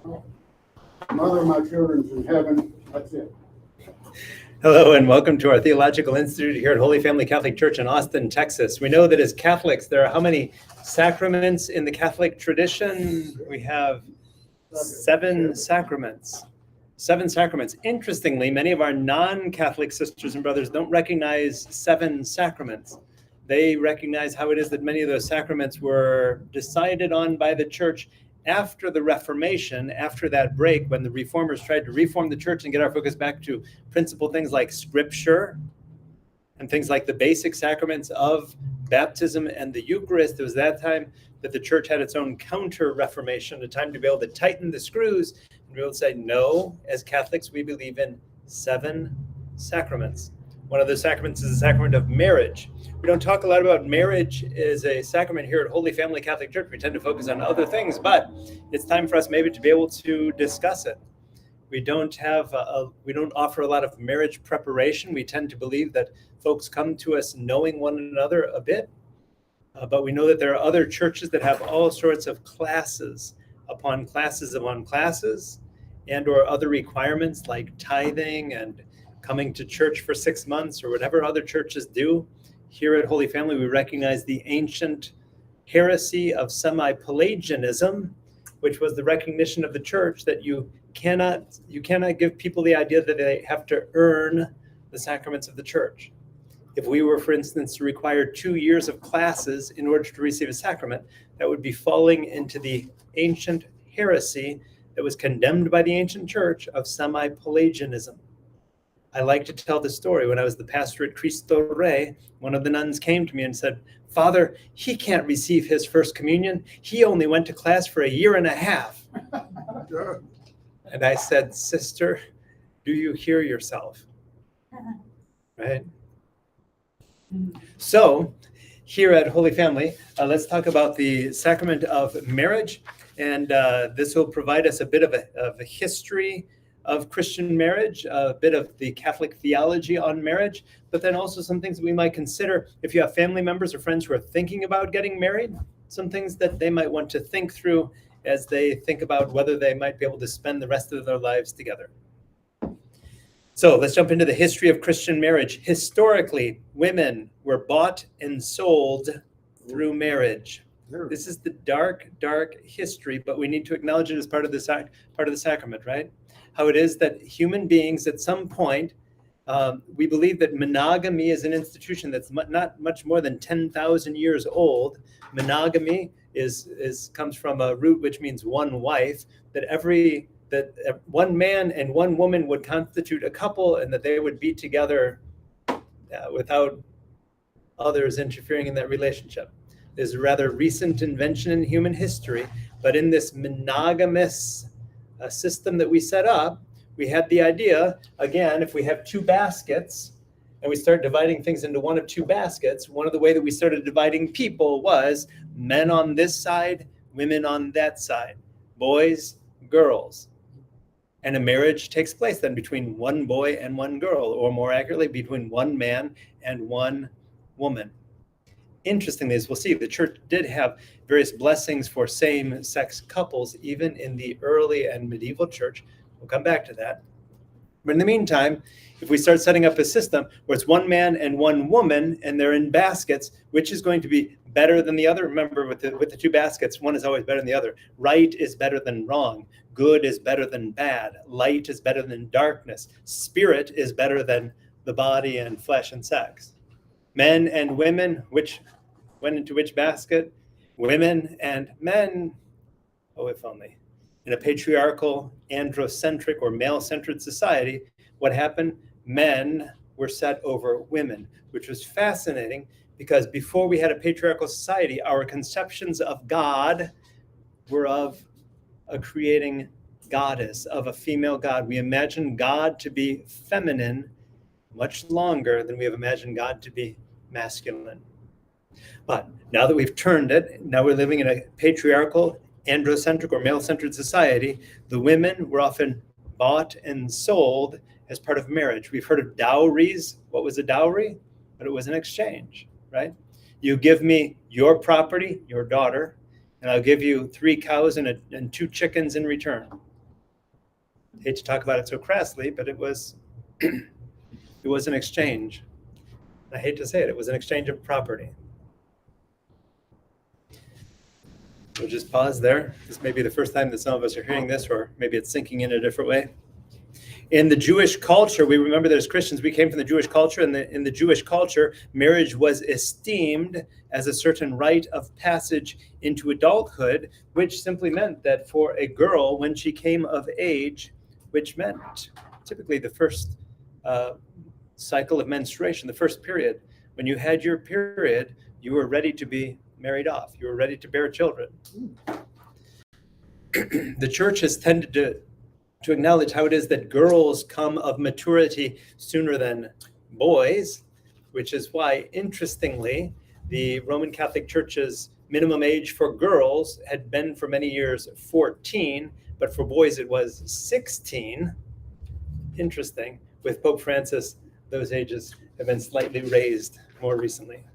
Mother of my children's in heaven. That's it. Hello and welcome to our Theological Institute here at Holy Family Catholic Church in Austin, Texas. We know that as Catholics, there are how many sacraments in the Catholic tradition? We have seven sacraments. Seven sacraments. Interestingly, many of our non-Catholic sisters and brothers don't recognize seven sacraments. They recognize how it is that many of those sacraments were decided on by the church after the Reformation, after that break, when the reformers tried to reform the church and get our focus back to principal things like scripture and things like the basic sacraments of baptism and the Eucharist. It was that time that the church had its own counter-reformation, a time to be able to tighten the screws and be able to say, no, as Catholics, we believe in seven sacraments. One of those sacraments is the sacrament of marriage. We don't talk a lot about marriage as a sacrament here at Holy Family Catholic Church. We tend to focus on other things, but it's time for us maybe to be able to discuss it. We don't offer a lot of marriage preparation. We tend to believe that folks come to us knowing one another a bit, but we know that there are other churches that have all sorts of classes upon classes upon classes, and or other requirements like tithing and coming to church for 6 months or whatever other churches do. Here at Holy Family, we recognize the ancient heresy of semi-Pelagianism, which was the recognition of the church that you cannot give people the idea that they have to earn the sacraments of the church. If we were, for instance, to require 2 years of classes in order to receive a sacrament, that would be falling into the ancient heresy that was condemned by the ancient church of semi-Pelagianism. I like to tell the story. When I was the pastor at Cristo Rey, one of the nuns came to me and said, "Father, he can't receive his first communion. He only went to class for 1.5 years." And I said, "Sister, do you hear yourself?" Right? So here at Holy Family, let's talk about the sacrament of marriage. And this will provide us a bit of a history of Christian marriage, a bit of the Catholic theology on marriage, but then also some things that we might consider if you have family members or friends who are thinking about getting married, some things that they might want to think through as they think about whether they might be able to spend the rest of their lives together. So let's jump into the history of Christian marriage. Historically, women were bought and sold through marriage. This is the dark, dark history, but we need to acknowledge it as part of the sacrament, right? How it is that human beings at some point, we believe that monogamy is an institution that's not much more than 10,000 years old. Monogamy comes from a root which means one wife, that one man and one woman would constitute a couple and that they would be together without others interfering in that relationship. There's a rather recent invention in human history, but in this monogamous system that we set up, we had the idea, again, if we have two baskets and we start dividing things into one of two baskets, one of the way that we started dividing people was men on this side, women on that side, boys, girls. And a marriage takes place then between one boy and one girl, or more accurately, between one man and one woman. Interestingly, as we'll see, the church did have various blessings for same-sex couples, even in the early and medieval church. We'll come back to that. But in the meantime, if we start setting up a system where it's one man and one woman, and they're in baskets, which is going to be better than the other? Remember, with the two baskets, one is always better than the other. Right is better than wrong. Good is better than bad. Light is better than darkness. Spirit is better than the body and flesh and sex. Men and women, which went into which basket? Women and men. Oh, if only. In a patriarchal, androcentric, or male-centered society, what happened? Men were set over women, which was fascinating because before we had a patriarchal society, our conceptions of God were of a creating goddess, of a female god. We imagined God to be feminine much longer than we have imagined God to be masculine. But now that we've turned it, now we're living in a patriarchal, androcentric, or male-centered society. The women were often bought and sold as part of marriage. We've heard of dowries. What was a dowry? But it was an exchange, right? You give me your property, your daughter, and I'll give you 3 cows and 2 chickens in return. hate to talk about it so crassly, but it was it was an exchange. I hate to say it, it was an exchange of property. We'll just pause there. This may be the first time that some of us are hearing this, or maybe it's sinking in a different way. In the Jewish culture, we remember that as Christians, we came from the Jewish culture, and in the Jewish culture, marriage was esteemed as a certain rite of passage into adulthood, which simply meant that for a girl, when she came of age, which meant typically the first cycle of menstruation, the first period, when you had your period, you were ready to be married off. You were ready to bear children. The church has tended to acknowledge how it is that girls come of maturity sooner than boys, which is why, interestingly, the Roman Catholic Church's minimum age for girls had been for many years 14, but for boys it was 16. Interesting. With Pope Francis, those ages have been slightly raised more recently.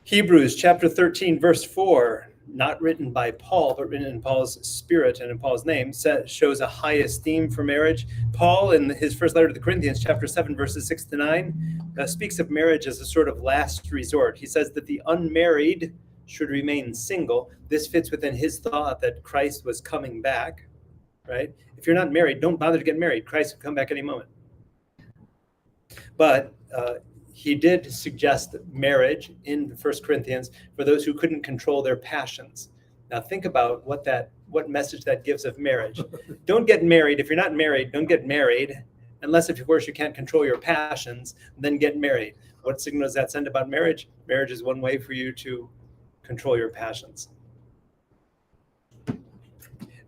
Hebrews chapter 13, verse 4, not written by Paul, but written in Paul's spirit and in Paul's name, shows a high esteem for marriage. Paul, in his first letter to the Corinthians, chapter 7, verses 6 to 9, speaks of marriage as a sort of last resort. He says that the unmarried should remain single. This fits within his thought that Christ was coming back, right? If you're not married, don't bother to get married. Christ will come back any moment. But he did suggest marriage in 1 Corinthians for those who couldn't control their passions. Now think about what message that gives of marriage. Don't get married. If you're not married, don't get married. Unless, of course, you can't control your passions, then get married. What signal does that send about marriage? Marriage is one way for you to control your passions.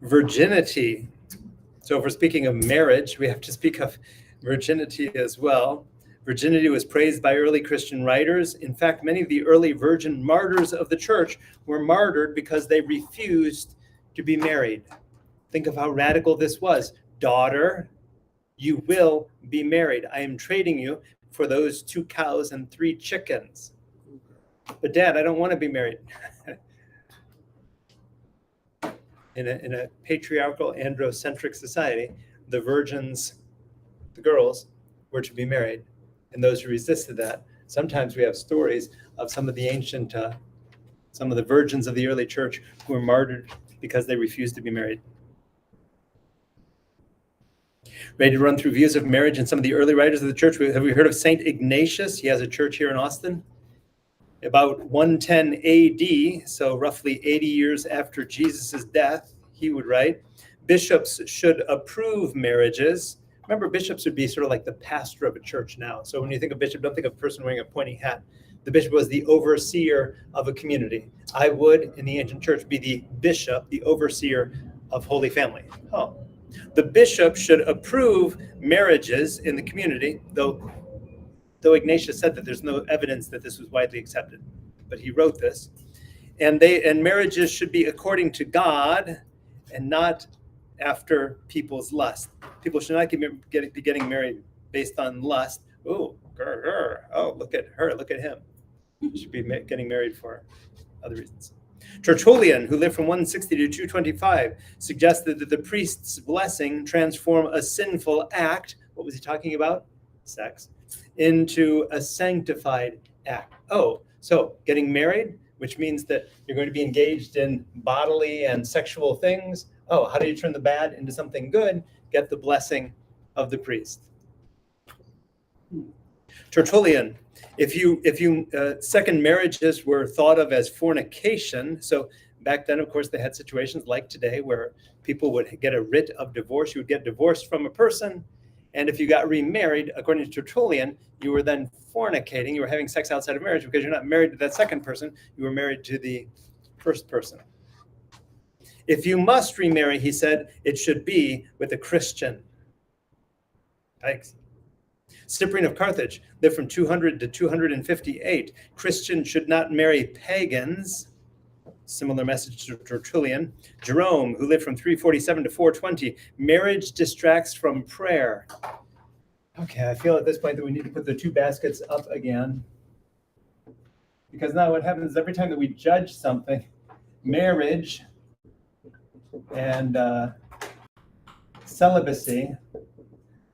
Virginity. So if we're speaking of marriage, we have to speak of virginity as well. Virginity was praised by early Christian writers. In fact, many of the early virgin martyrs of the church were martyred because they refused to be married. Think of how radical this was. Daughter, you will be married. I am trading you for those 2 cows and 3 chickens. But Dad, I don't want to be married. In a patriarchal, androcentric society, the virgins, the girls, were to be married. And those who resisted that, sometimes we have stories of some of the ancient, some of the virgins of the early church who were martyred because they refused to be married. Ready to run through views of marriage and some of the early writers of the church? Have we heard of St. Ignatius? He has a church here in Austin. About 110 AD, so roughly 80 years after Jesus' death, he would write, bishops should approve marriages. Remember, bishops would be sort of like the pastor of a church now. So when you think of bishop, don't think of a person wearing a pointy hat. The bishop was the overseer of a community. I would, in the ancient church, be the bishop, the overseer of Holy Family. Oh. The bishop should approve marriages in the community, though Ignatius said that there's no evidence that this was widely accepted. But he wrote this. And marriages should be according to God and not after people's lust. People should not be getting married based on lust. Oh, look at her, look at him. You should be getting married for other reasons. Tertullian, who lived from 160 to 225, suggested that the priest's blessing transform a sinful act, what was he talking about? Sex, into a sanctified act. Oh, so getting married, which means that you're going to be engaged in bodily and sexual things. Oh, how do you turn the bad into something good? Get the blessing of the priest. Tertullian, if second marriages were thought of as fornication, so back then, of course, they had situations like today where people would get a writ of divorce. You would get divorced from a person, and if you got remarried, according to Tertullian, you were then fornicating. You were having sex outside of marriage because you're not married to that second person. You were married to the first person. If you must remarry, he said, it should be with a Christian. Thanks. Cyprian of Carthage lived from 200 to 258. Christians should not marry pagans. Similar message to Tertullian. Jerome, who lived from 347 to 420. Marriage distracts from prayer. Okay, I feel at this point that we need to put the 2 baskets up again. Because now what happens is every time that we judge something, marriage and celibacy,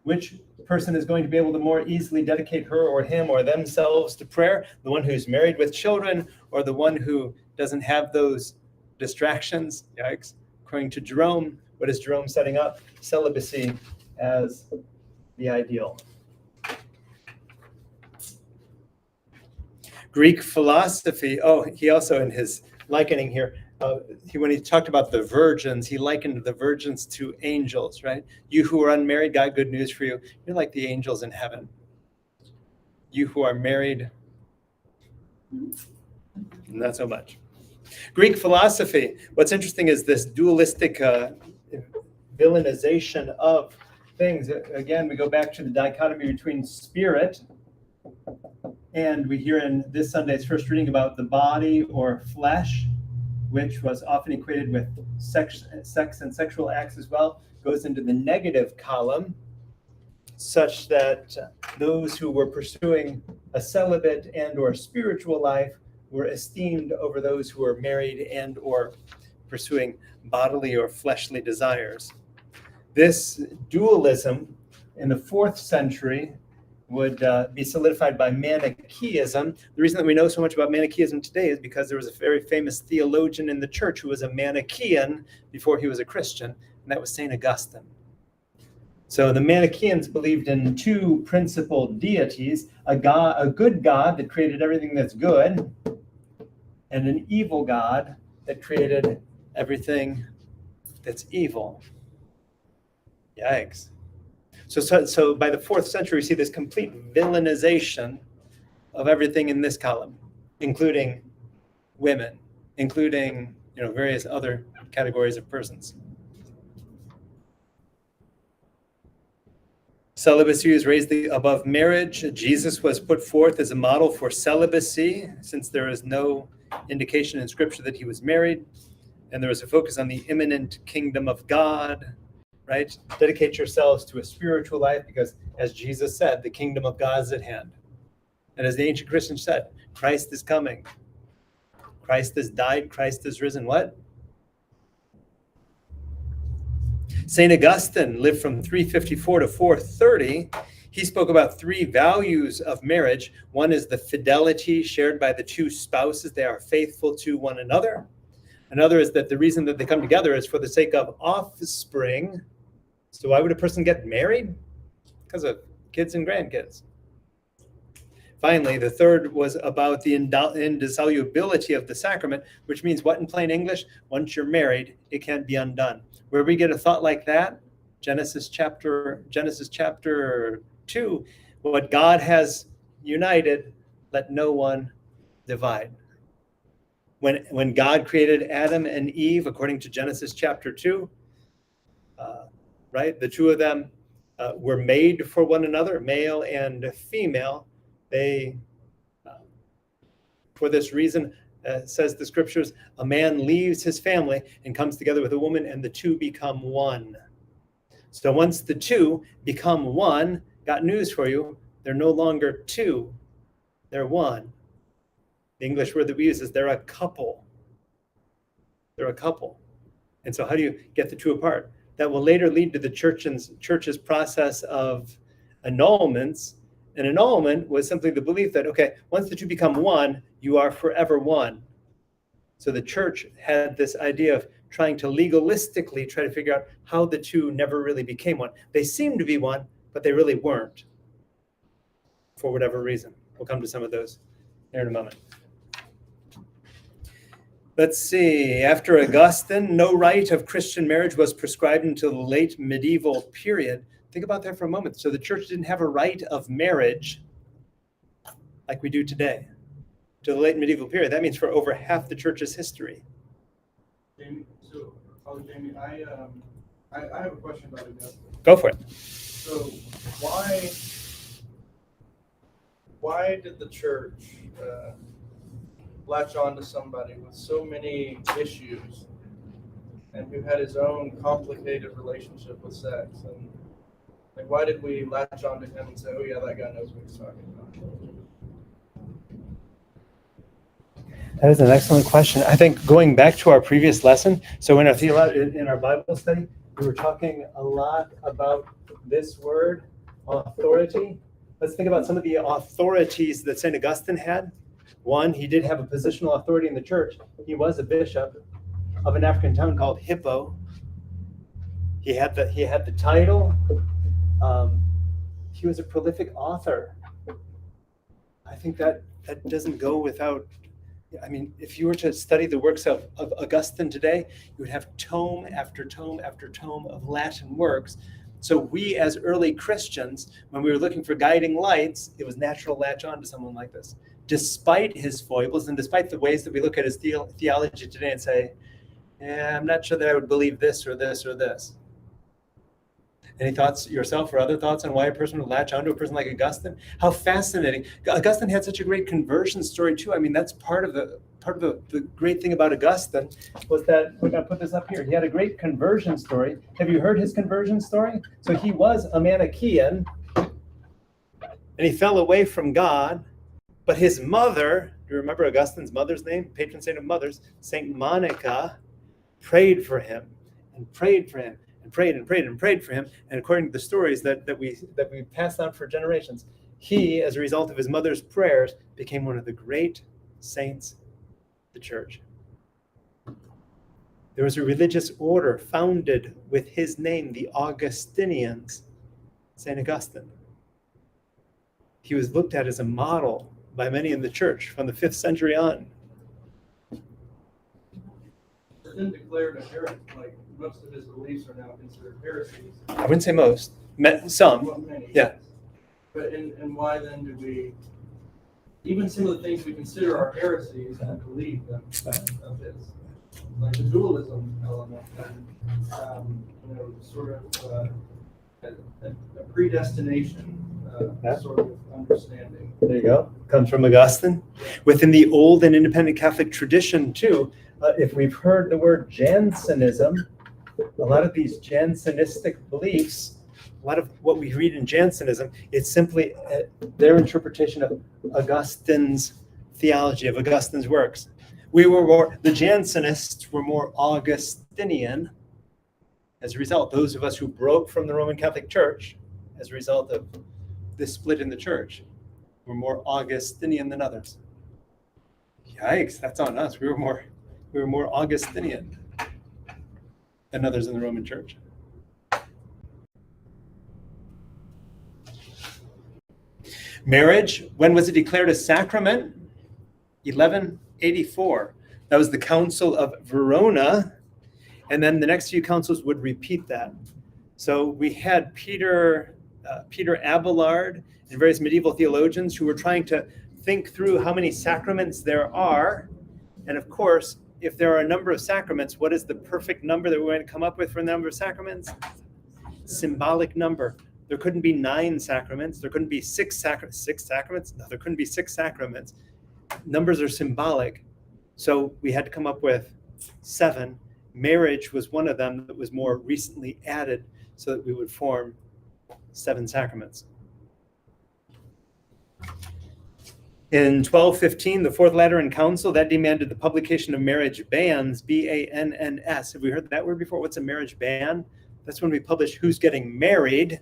which person is going to be able to more easily dedicate her or him or themselves to prayer? The one who's married with children, or the one who doesn't have those distractions? Yikes. According to Jerome, what is Jerome setting up? Celibacy as the ideal. Greek philosophy, he also in his likening here, when he talked about the virgins, he likened the virgins to angels, right? You who are unmarried, got good news for you. You're like the angels in heaven. You who are married, not so much. Greek philosophy, what's interesting is this dualistic villainization of things. Again, we go back to the dichotomy between spirit, and we hear in this Sunday's first reading about the body or flesh, which was often equated with sex and sexual acts as well, goes into the negative column, such that those who were pursuing a celibate and or spiritual life were esteemed over those who were married and or pursuing bodily or fleshly desires. This dualism in the 4th century would be solidified by Manichaeism. The reason that we know so much about Manichaeism today is because there was a very famous theologian in the church who was a Manichaean before he was a Christian, and that was St. Augustine. So the Manichaeans believed in 2 principal deities, a good God that created everything that's good, and an evil God that created everything that's evil. Yikes. So by the 4th century, we see this complete villainization of everything in this column, including women, including various other categories of persons. Celibacy is raised above marriage. Jesus was put forth as a model for celibacy, since there is no indication in Scripture that he was married, and there was a focus on the imminent kingdom of God. Right? Dedicate yourselves to a spiritual life because, as Jesus said, the kingdom of God is at hand. And as the ancient Christians said, Christ is coming. Christ has died. Christ has risen. What? St. Augustine lived from 354 to 430. He spoke about 3 values of marriage. One is the fidelity shared by the 2 spouses. They are faithful to one another. Another is that the reason that they come together is for the sake of offspring. So why would a person get married? Because of kids and grandkids. Finally, the third was about the indissolubility of the sacrament, which means what in plain English? Once you're married, it can't be undone. Where we get a thought like that, Genesis chapter 2, what God has united, let no one divide. When God created Adam and Eve, according to Genesis chapter 2, right, the 2 of them were made for one another, male and female. They, for this reason, says the Scriptures, a man leaves his family and comes together with a woman, and the 2 become one. So once the 2 become one, got news for you, they're no longer 2, they're one. The English word that we use is they're a couple. They're a couple. And so how do you get the 2 apart? That will later lead to the church's process of annulments. An annulment was simply the belief that, okay, once the 2 become one, you are forever one. So the church had this idea of trying to legalistically try to figure out how the 2 never really became one. They seemed to be one, but they really weren't, for whatever reason. We'll come to some of those here in a moment. Let's see, after Augustine, no rite of Christian marriage was prescribed until the late medieval period. Think about that for a moment. So the church didn't have a rite of marriage like we do today, to the late medieval period. That means for over half the church's history. Jamie, Father Jamie, I have a question about Augustine. Go for it. So why did the church latch on to somebody with so many issues and who had his own complicated relationship with sex? And why did we latch on to him and say, oh yeah, that guy knows what he's talking about? That is an excellent question. I think going back to our previous lesson, so in our Bible study, we were talking a lot about this word, authority. Let's think about some of the authorities that St. Augustine had. One, he did have a positional authority in the church. He was a bishop of an African town called Hippo. He had the title. He was a prolific author. I think that doesn't go without. I mean, if you were to study the works of Augustine today, you would have tome after tome after tome of Latin works. So we as early Christians, when we were looking for guiding lights, it was natural to latch on to someone like this. Despite his foibles and despite the ways that we look at his theology today and say, I'm not sure that I would believe this or this or this. Any thoughts yourself or other thoughts on why a person would latch onto a person like Augustine? How fascinating. Augustine had such a great conversion story too. I mean, that's part of the great thing about Augustine was that, we're going to put this up here. He had a great conversion story. Have you heard his conversion story? So he was a Manichaean and he fell away from God, but his mother, do you remember Augustine's mother's name? Patron saint of mothers, Saint Monica, prayed for him and prayed for him. And prayed and prayed and prayed for him. And according to the stories that we passed on for generations, he, as a result of his mother's prayers, became one of the great saints of the church. There was a religious order founded with his name, the Augustinians, St. Augustine. He was looked at as a model by many in the church from the 5th century on. Then declared a heresy, like most of his beliefs are now considered heresies. I wouldn't say most, some. Well, many, Yeah. But and why then do we, even some of the things we consider are heresies, and believe them of his, like the dualism element, and sort of a predestination sort of understanding. There you go. Comes from Augustine. Within the old and independent Catholic tradition, too, if we've heard the word Jansenism, a lot of these Jansenistic beliefs, a lot of what we read in Jansenism, it's simply their interpretation of Augustine's theology, of Augustine's works. The Jansenists were more Augustinian. As a result, those of us who broke from the Roman Catholic Church, as a result of this split in the church, were more Augustinian than others. Yikes, that's on us. We were more Augustinian than others in the Roman Church. Marriage, when was it declared a sacrament? 1184. That was the Council of Verona, and then the next few councils would repeat that. So we had Peter Abelard and various medieval theologians who were trying to think through how many sacraments there are, and of course, if there are a number of sacraments, what is the perfect number that we're going to come up with for the number of sacraments? Symbolic number. There couldn't be 9 sacraments. There couldn't be 6 sacraments. No, there couldn't be 6 sacraments. Numbers are symbolic. So we had to come up with 7. Marriage was one of them that was more recently added so that we would form 7 sacraments. In 1215, the Fourth Lateran Council, that demanded the publication of marriage bans, B-A-N-N-S. Have we heard that word before? What's a marriage ban? That's when we publish who's getting married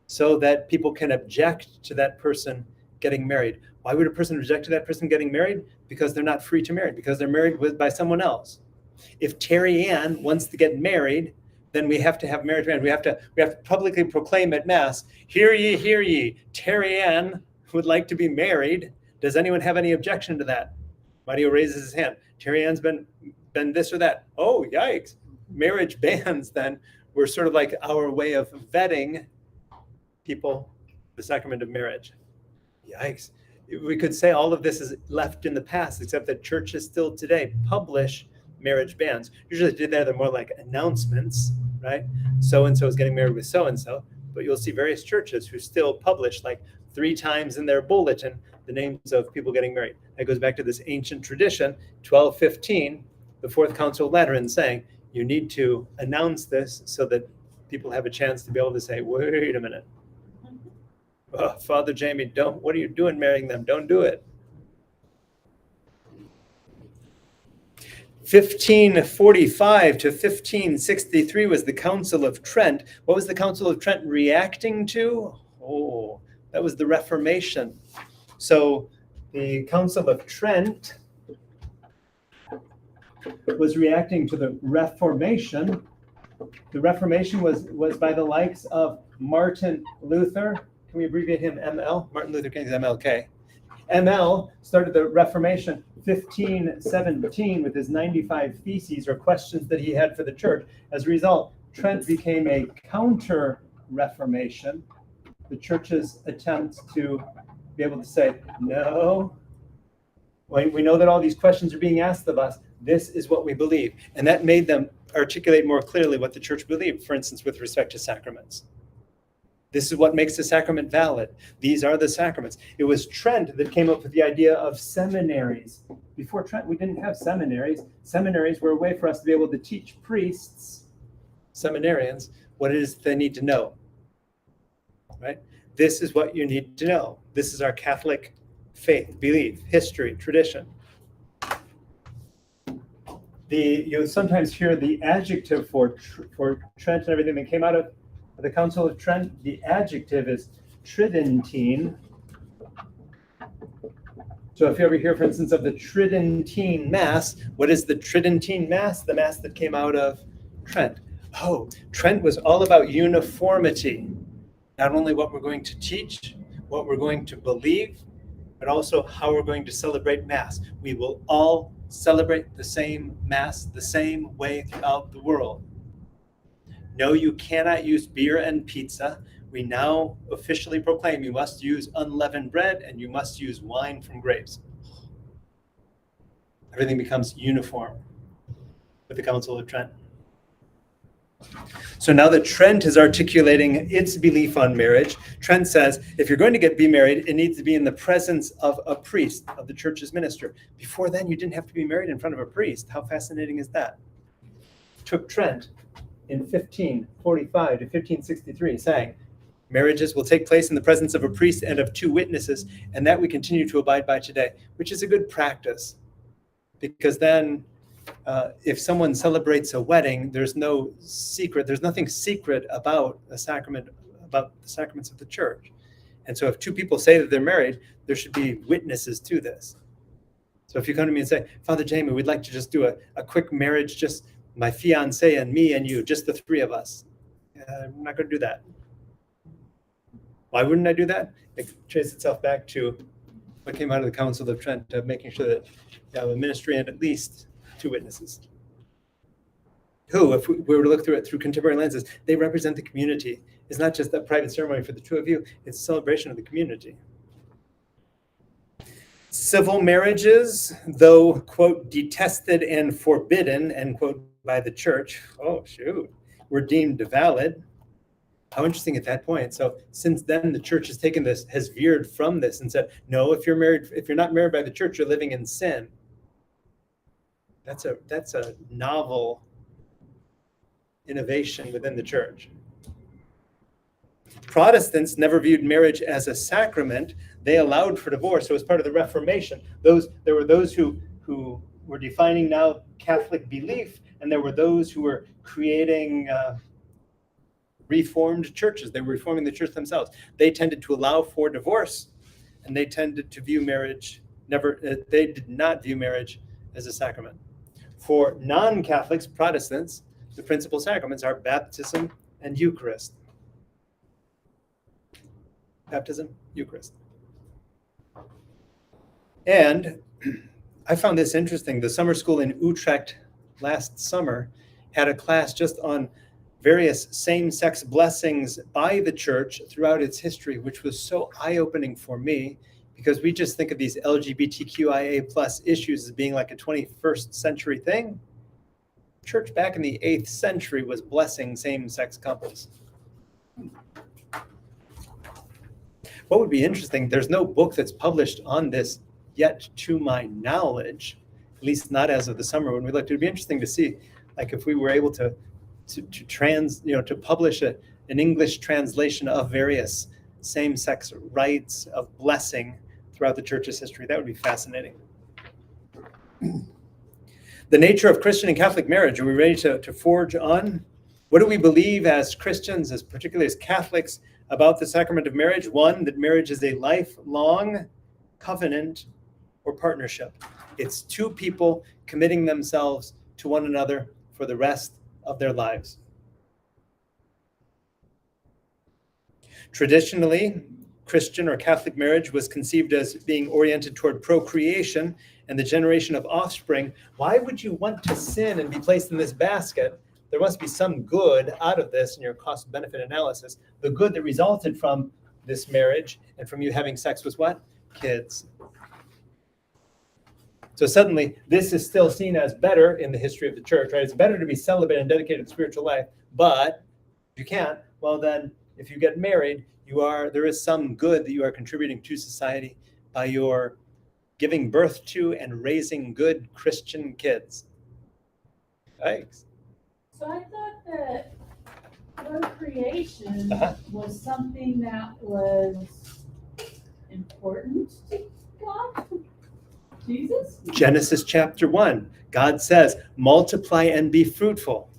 so that people can object to that person getting married. Why would a person object to that person getting married? Because they're not free to marry, because they're married by someone else. If Terry Ann wants to get married, then we have to have marriage ban. We have to publicly proclaim at Mass, hear ye, Terry Ann would like to be married. Does anyone have any objection to that? Mario raises his hand. Terry Ann's been this or that. Oh, yikes. Marriage bans then were sort of like our way of vetting people, the sacrament of marriage. Yikes. We could say all of this is left in the past, except that churches still today publish marriage bans. Usually they're more like announcements, right? So-and-so is getting married with so-and-so, but you'll see various churches who still publish like 3 times in their bulletin the names of people getting married. That goes back to this ancient tradition, 1215, the Fourth Council of Lateran saying, you need to announce this so that people have a chance to be able to say, wait a minute. Oh, Father Jamie, what are you doing marrying them? Don't do it. 1545 to 1563 was the Council of Trent. What was the Council of Trent reacting to? Oh, that was the Reformation. So the Council of Trent was reacting to the Reformation. The Reformation was by the likes of Martin Luther. Can we abbreviate him ML? Martin Luther King is MLK. ML started the Reformation 1517 with his 95 theses or questions that he had for the church. As a result, Trent became a counter-Reformation, the church's attempt to be able to say, no, we know that all these questions are being asked of us. This is what we believe. And that made them articulate more clearly what the church believed, for instance, with respect to sacraments. This is what makes the sacrament valid. These are the sacraments. It was Trent that came up with the idea of seminaries. Before Trent, we didn't have seminaries. Seminaries were a way for us to be able to teach priests, seminarians, what it is they need to know. Right? This is what you need to know. This is our Catholic faith, belief, history, tradition. You sometimes hear the adjective for Trent and everything that came out of the Council of Trent. The adjective is Tridentine. So if you ever hear, for instance, of the Tridentine Mass, what is the Tridentine Mass? The Mass that came out of Trent. Oh, Trent was all about uniformity. Not only what we're going to teach, what we're going to believe, but also how we're going to celebrate Mass. We will all celebrate the same Mass the same way throughout the world. No, you cannot use beer and pizza. We now officially proclaim you must use unleavened bread and you must use wine from grapes. Everything becomes uniform with the Council of Trent. So now that Trent is articulating its belief on marriage, Trent says, if you're going to be married, it needs to be in the presence of a priest, of the church's minister. Before then, you didn't have to be married in front of a priest. How fascinating is that? It took Trent in 1545 to 1563 saying, marriages will take place in the presence of a priest and of two witnesses, and that we continue to abide by today, which is a good practice. Because then if someone celebrates a wedding, there's no secret, there's nothing secret about a sacrament, about the sacraments of the church. And so if two people say that they're married, there should be witnesses to this. So if you come to me and say, Father Jamie, we'd like to just do a quick marriage, just my fiance and me and you, just the three of us. I'm not going to do that. Why wouldn't I do that? It traces itself back to what came out of the Council of Trent, of making sure that you have a ministry and at least two witnesses. Who, if we were to look through it through contemporary lenses, they represent the community. It's not just a private ceremony for the two of you, it's a celebration of the community. Civil marriages, though, quote, detested and forbidden, end quote, by the church, oh, shoot, were deemed valid. How interesting at that point. So since then, the church has taken this, has veered from this and said, no, if you're not married by the church, you're living in sin. That's a novel innovation within the church. Protestants never viewed marriage as a sacrament. They allowed for divorce. So as part of the Reformation, there were those who were defining now Catholic belief, and there were those who were creating reformed churches. They were reforming the church themselves. They tended to allow for divorce, and they tended to view marriage they did not view marriage as a sacrament. For non-Catholics, Protestants, the principal sacraments are baptism and Eucharist. Baptism, Eucharist. And I found this interesting. The summer school in Utrecht last summer had a class just on various same-sex blessings by the church throughout its history, which was so eye-opening for me, because we just think of these LGBTQIA plus issues as being like a 21st century thing. Church back in the 8th century was blessing same-sex couples. What would be interesting, there's no book that's published on this yet to my knowledge, at least not as of the summer when we looked. It would be interesting to see, like if we were able to publish an English translation of various same-sex rites of blessing throughout the church's history. That would be fascinating. The nature of Christian and Catholic marriage. Are we ready to forge on? What do we believe as Christians, as particularly as Catholics, about the sacrament of marriage? One, that marriage is a lifelong covenant or partnership. It's two people committing themselves to one another for the rest of their lives. Traditionally, Christian or Catholic marriage was conceived as being oriented toward procreation and the generation of offspring. Why would you want to sin and be placed in this basket? There must be some good out of this in your cost-benefit analysis. The good that resulted from this marriage and from you having sex was what? Kids. So suddenly, this is still seen as better in the history of the church, right? It's better to be celibate and dedicated to spiritual life, but if you can't, well then, if you get married, there is some good that you are contributing to society by your giving birth to and raising good Christian kids. Thanks. So I thought that procreation was something that was important to God, Jesus. Genesis chapter 1, God says, multiply and be fruitful.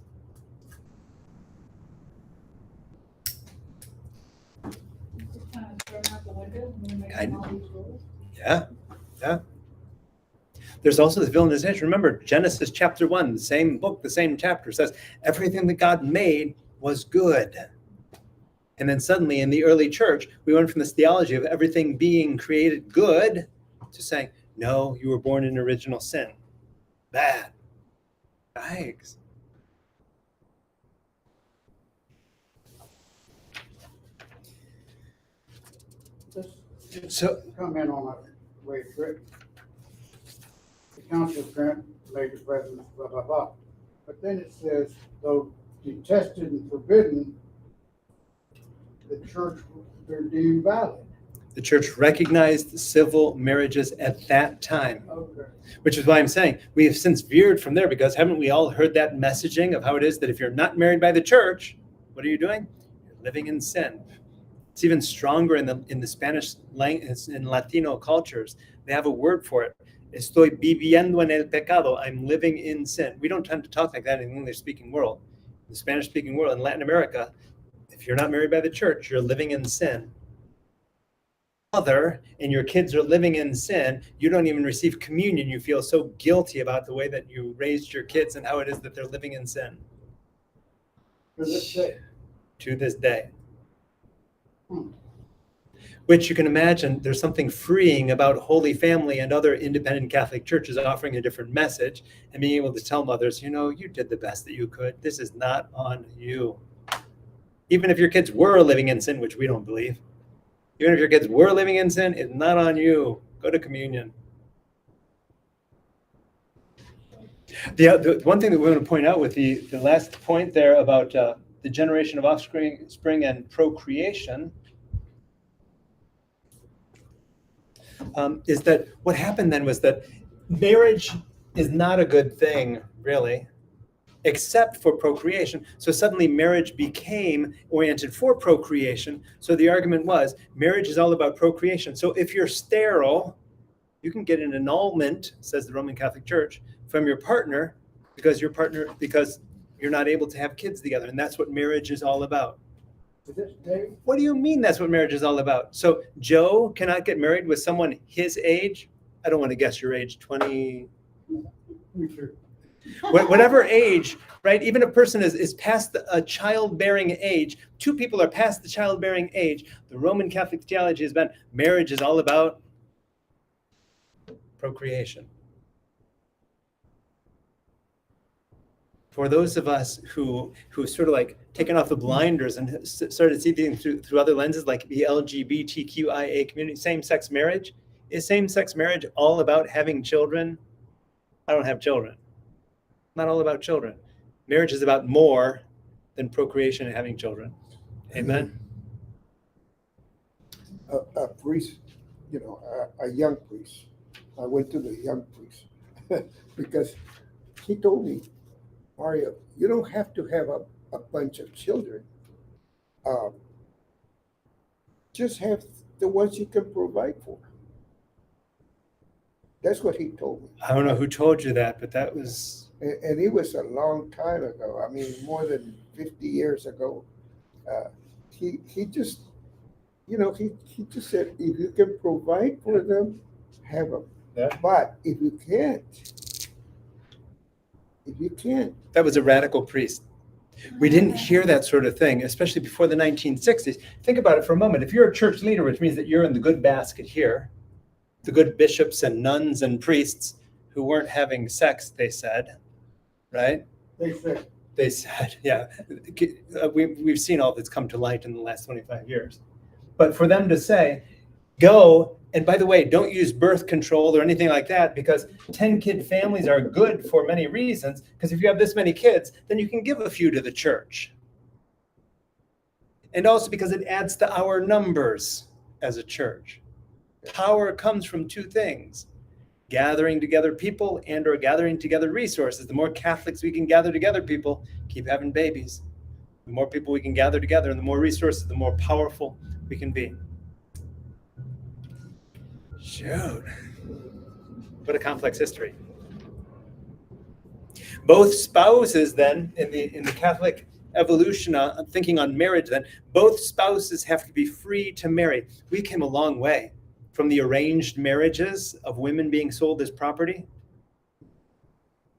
Just kind of thrown out the window and then I making know. all these rules. Yeah. There's also the villainization. Remember, Genesis chapter 1, the same book, the same chapter says, everything that God made was good. And then suddenly in the early church, we went from this theology of everything being created good to saying, no, you were born in original sin. Bad. Yikes. Just So, comment on the way it's written. The council grant major presidents, blah, blah, blah. But then it says, though detested and forbidden, the church they're deemed valid. the church recognized civil marriages at that time, Okay. which is why I'm saying we have since veered from there, because haven't we all heard that messaging of how it is that if you're not married by the church, what are you doing? You're living in sin. It's even stronger in the Spanish language, in Latino cultures. They have a word for it. Estoy viviendo en el pecado. I'm living in sin. We don't tend to talk like that in the English-speaking world. In the Spanish-speaking world, in Latin America, if you're not married by the church, you're living in sin. Mother and your kids are living in sin, you don't even receive communion. You feel so guilty about the way that you raised your kids and how it is that they're living in sin. To this day. To this day. Which you can imagine, there's something freeing about Holy Family and other independent Catholic churches offering a different message and being able to tell mothers, you did the best that you could. This is not on you. Even if your kids were living in sin, which we don't believe, even if your kids were living in sin, it's not on you. Go to communion. The one thing that we want to point out with the last point there about the generation of offspring and procreation is that what happened then was that marriage is not a good thing, really, except for procreation. So suddenly marriage became oriented for procreation. So the argument was marriage is all about procreation. So if you're sterile, you can get an annulment, says the Roman Catholic Church, from your partner because you're not able to have kids together. And that's what marriage is all about. To this day. What do you mean that's what marriage is all about? So Joe cannot get married with someone his age. I don't want to guess your age, 20. Whatever age, right? Even a person is past a childbearing age. Two people are past the childbearing age. The Roman Catholic theology has been marriage is all about procreation. For those of us who sort of like taken off the blinders and started seeing through other lenses, like the LGBTQIA community, same-sex marriage, is same-sex marriage all about having children? I don't have children. Not all about children. Marriage is about more than procreation and having children. Amen. A priest, a young priest. I went to the young priest because he told me, Mario, you don't have to have a bunch of children. Just have the ones you can provide for. That's what he told me. I don't know who told you that, but that was, And it was a long time ago. I mean, more than 50 years ago. He just, he just said, if you can provide for them, have them. Yeah. But if you can't, that was a radical priest. We didn't hear that sort of thing, especially before the 1960s. Think about it for a moment. If you're a church leader, which means that you're in the good basket here, the good bishops and nuns and priests who weren't having sex, they said, right? They said, yeah. We've seen all that's come to light in the last 25 years. But for them to say, go, and by the way, don't use birth control or anything like that, because 10-kid families are good for many reasons, because if you have this many kids, then you can give a few to the church. And also because it adds to our numbers as a church. Power comes from two things: gathering together people and/or gathering together resources. The more Catholics we can gather together, people keep having babies. The more people we can gather together and the more resources, the more powerful we can be. Shoot. What a complex history. Both spouses then, in the Catholic evolution, thinking on marriage then, both spouses have to be free to marry. We came a long way from the arranged marriages of women being sold as property.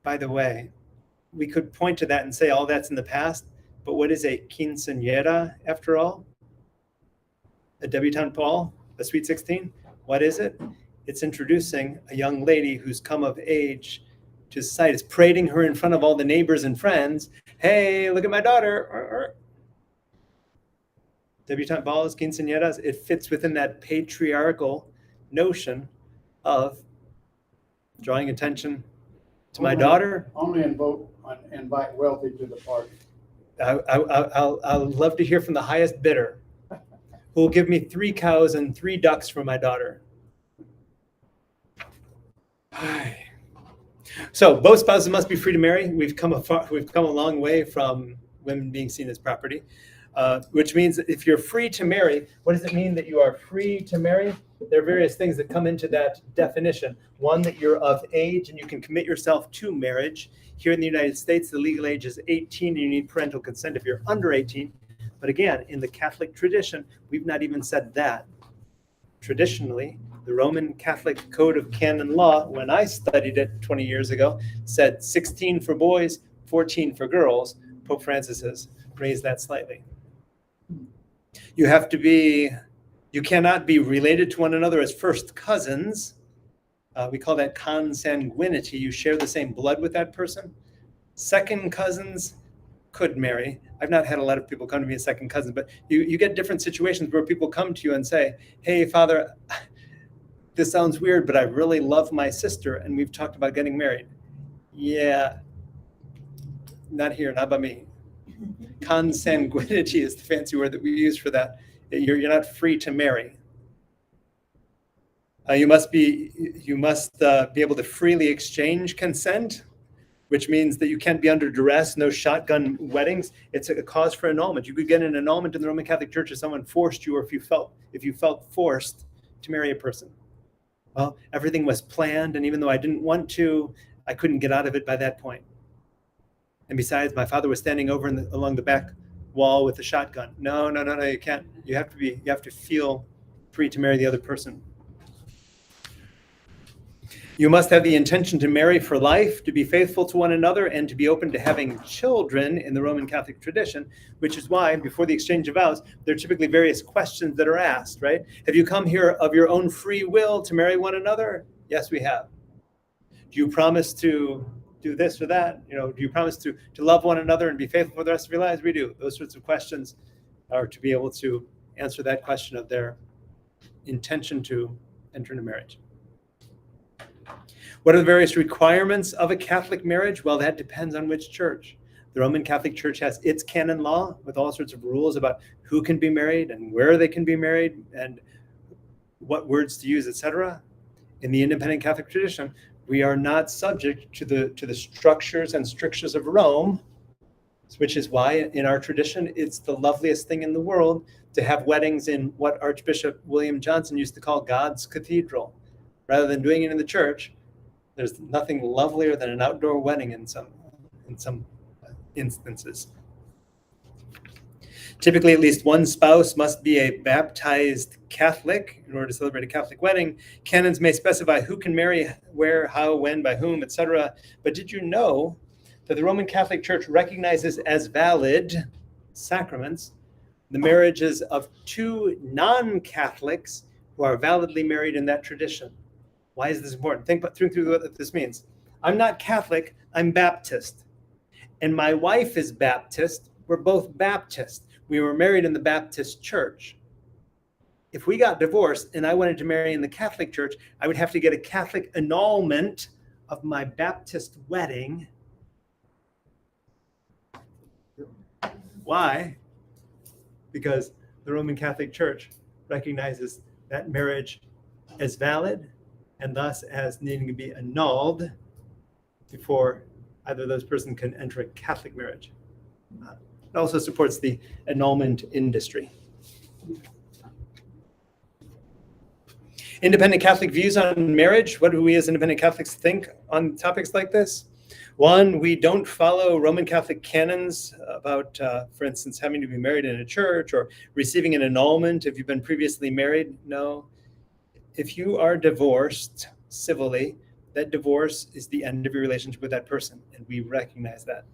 By the way, we could point to that and say all that's in the past, but what is a quinceañera after all? A debutante ball, a sweet 16? What is it? It's introducing a young lady who's come of age to society. It's parading her in front of all the neighbors and friends. Hey, look at my daughter. Debutante balls, quinceañeras, it fits within that patriarchal notion of drawing attention to my daughter. Only invite wealthy to the party. I'll love to hear from the highest bidder who will give me 3 cows and 3 ducks for my daughter. So both spouses must be free to marry. We've come a long way from women being seen as property, which means that if you're free to marry, what does it mean that you are free to marry? There are various things that come into that definition. One, that you're of age and you can commit yourself to marriage. Here in the United States, the legal age is 18 and you need parental consent if you're under 18. But again, in the Catholic tradition, we've not even said that. Traditionally, the Roman Catholic Code of Canon Law, when I studied it 20 years ago, said 16 for boys, 14 for girls. Pope Francis has raised that slightly. You cannot be related to one another as first cousins. We call that consanguinity. You share the same blood with that person. Second cousins could marry. I've not had a lot of people come to me as second cousins, but you get different situations where people come to you and say, hey, Father, this sounds weird, but I really love my sister, and we've talked about getting married. Yeah, not here, not by me. Consanguinity is the fancy word that we use for that. You're not free to marry. You must be able to freely exchange consent, which means that you can't be under duress, no shotgun weddings. It's a cause for annulment. You could get an annulment in the Roman Catholic Church if someone forced you, or if you felt forced to marry a person. Well, everything was planned, and even though I didn't want to, I couldn't get out of it by that point. And besides, my father was standing over along the back wall with a shotgun. No, you can't. You have to feel free to marry the other person. You must have the intention to marry for life, to be faithful to one another, and to be open to having children in the Roman Catholic tradition, which is why, before the exchange of vows, there are typically various questions that are asked, right? Have you come here of your own free will to marry one another? Yes, we have. Do you promise to do this or that? Do you promise to love one another and be faithful for the rest of your lives? We do. Those sorts of questions are to be able to answer that question of their intention to enter into marriage. What are the various requirements of a Catholic marriage? Well, that depends on which church. The Roman Catholic Church has its canon law with all sorts of rules about who can be married and where they can be married and what words to use, etc. In the independent Catholic tradition, we are not subject to the structures and strictures of Rome, which is why in our tradition, it's the loveliest thing in the world to have weddings in what Archbishop William Johnson used to call God's cathedral. Rather than doing it in the church, There's nothing lovelier than an outdoor wedding in some instances. Typically, at least one spouse must be a baptized Catholic in order to celebrate a Catholic wedding. Canons may specify who can marry, where, how, when, by whom, etc. But did you know that the Roman Catholic Church recognizes as valid sacraments the marriages of two non-Catholics who are validly married in that tradition? Why is this important? Think through what this means. I'm not Catholic, I'm Baptist. And my wife is Baptist. We're both Baptist. We were married in the Baptist church. If we got divorced and I wanted to marry in the Catholic church, I would have to get a Catholic annulment of my Baptist wedding. Why? Because the Roman Catholic Church recognizes that marriage as valid and thus as needing to be annulled before either of those persons can enter a Catholic marriage. It also supports the annulment industry. Independent Catholic views on marriage. What do we as independent Catholics think on topics like this? One, we don't follow Roman Catholic canons about, for instance, having to be married in a church or receiving an annulment if you've been previously married. No. If you are divorced civilly, that divorce is the end of your relationship with that person, and we recognize that.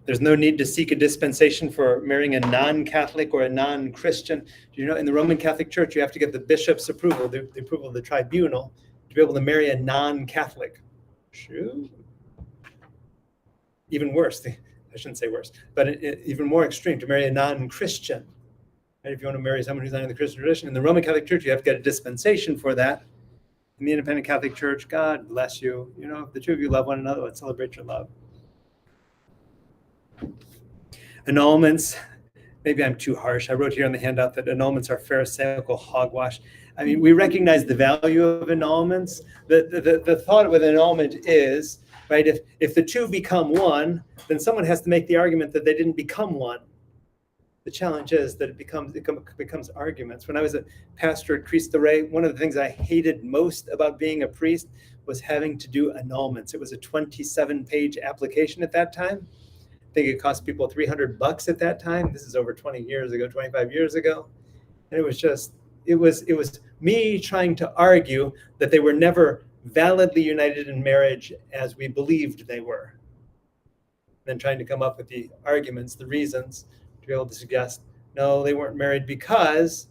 There's no need to seek a dispensation for marrying a non-Catholic or a non-Christian. Do you know, in the Roman Catholic Church, you have to get the bishop's approval, the approval of the tribunal, to be able to marry a non-Catholic. True. Even worse, I shouldn't say worse, but even more extreme, to marry a non-Christian. And if you want to marry someone who's not in the Christian tradition, in the Roman Catholic Church, you have to get a dispensation for that. In the Independent Catholic Church, God bless you. You know, if the two of you love one another, let's celebrate your love. Annulments, maybe I'm too harsh. I wrote here on the handout that annulments are pharisaical hogwash. I mean, we recognize the value of annulments. The thought with annulment is, right, if the two become one, then someone has to make the argument that they didn't become one. The challenge is that it becomes arguments. When I was a pastor at Cristo Rey, one of the things I hated most about being a priest was having to do annulments. It was a 27-page application at that time. I think it cost people $300 at that time. This is over 20 years ago, 25 years ago. And it was just, it was me trying to argue that they were never validly united in marriage as we believed they were. Then trying to come up with the arguments, the reasons, to be able to suggest, no, they weren't married because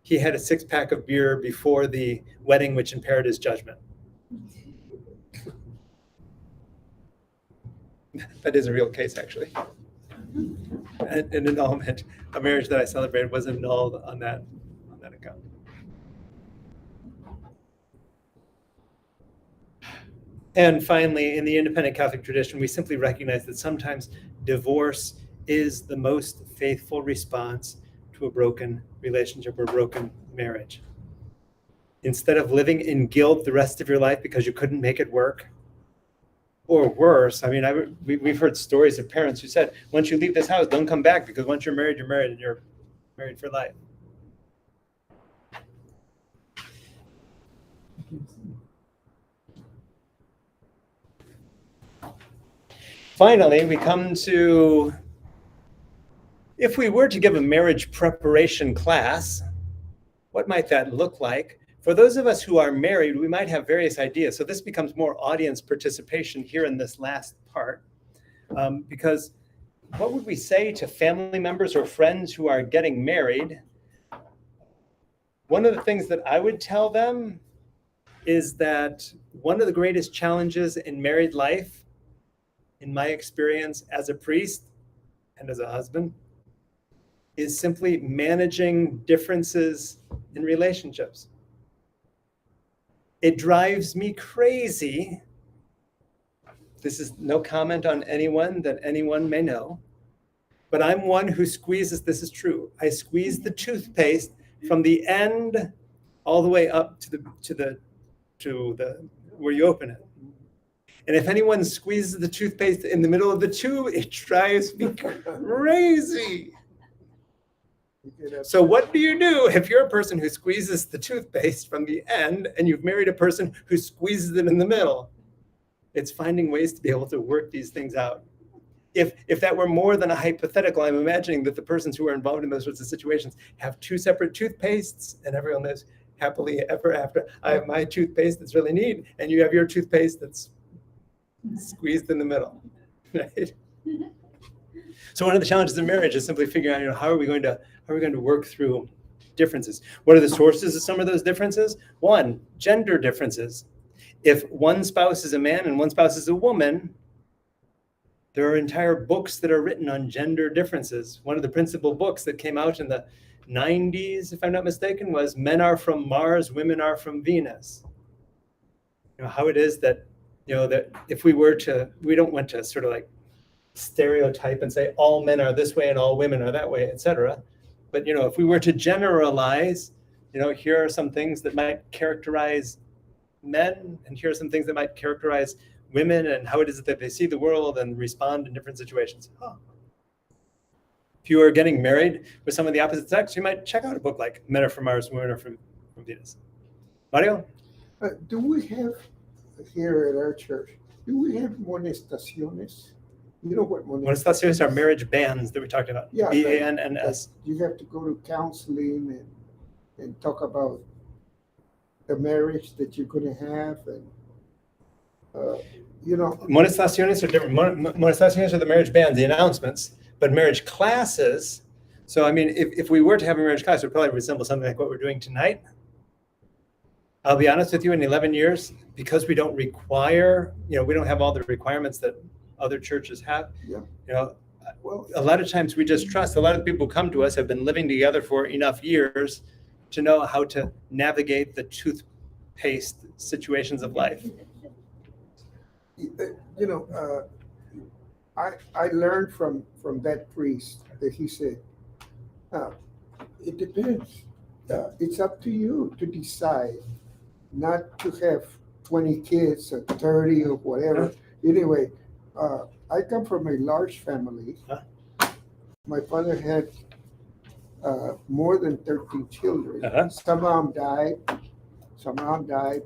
he had a 6-pack of beer before the wedding, which impaired his judgment. That is a real case, actually. An annulment, a marriage that I celebrated was annulled on that account. And finally, in the independent Catholic tradition, we simply recognize that sometimes divorce is the most faithful response to a broken relationship or broken marriage. Instead of living in guilt the rest of your life because you couldn't make it work, or worse, I mean, we've heard stories of parents who said, once you leave this house, don't come back, because once you're married, and you're married for life. Finally, we come to, if we were to give a marriage preparation class, what might that look like? For those of us who are married, we might have various ideas. So this becomes more audience participation here in this last part. Because what would we say to family members or friends who are getting married? One of the things that I would tell them is that one of the greatest challenges in married life, in my experience as a priest and as a husband, is simply managing differences in relationships. It drives me crazy. This is no comment on anyone that anyone may know, but I'm one who squeezes, this is true, I squeeze the toothpaste from the end all the way up to the where you open it. And if anyone squeezes the toothpaste in the middle of the tube, it drives me crazy. You get upset. So what do you do if you're a person who squeezes the toothpaste from the end and you've married a person who squeezes it in the middle? It's finding ways to be able to work these things out. If that were more than a hypothetical, I'm imagining that the persons who are involved in those sorts of situations have two separate toothpastes and everyone lives happily ever after. I have my toothpaste that's really neat and you have your toothpaste that's squeezed in the middle, right? So one of the challenges in marriage is simply figuring out, how are we going to work through differences? What are the sources of some of those differences? One, gender differences. If one spouse is a man and one spouse is a woman, there are entire books that are written on gender differences. One of the principal books that came out in the 90s, if I'm not mistaken, was Men Are From Mars, Women Are From Venus. How it is that, that if we don't want to sort of like stereotype and say all men are this way and all women are that way, etc. But, if we were to generalize, here are some things that might characterize men and here are some things that might characterize women and how it is that they see the world and respond in different situations. If you are getting married with someone of the opposite sex, you might check out a book like Men Are From Mars, Women Are From Venus. Mario? Do we have here at our church, do we have monestaciones? You know what Monestaciones are marriage bans that we talked about. Yeah, BANNS. You have to go to counseling and talk about the marriage that you're going to have and Monestaciones are different. Monestaciones are the marriage bans, the announcements, but marriage classes. So, I mean, if we were to have a marriage class, it would probably resemble something like what we're doing tonight. I'll be honest with you, in 11 years, because we don't require, we don't have all the requirements that other churches have. Yeah. Well, a lot of times we just trust. A lot of the people who come to us have been living together for enough years to know how to navigate the toothpaste situations of life. I learned from that priest that he said, it depends. It's up to you to decide not to have 20 kids or 30 or whatever. Anyway, I come from a large family. My father had more than 13 children. Some of them died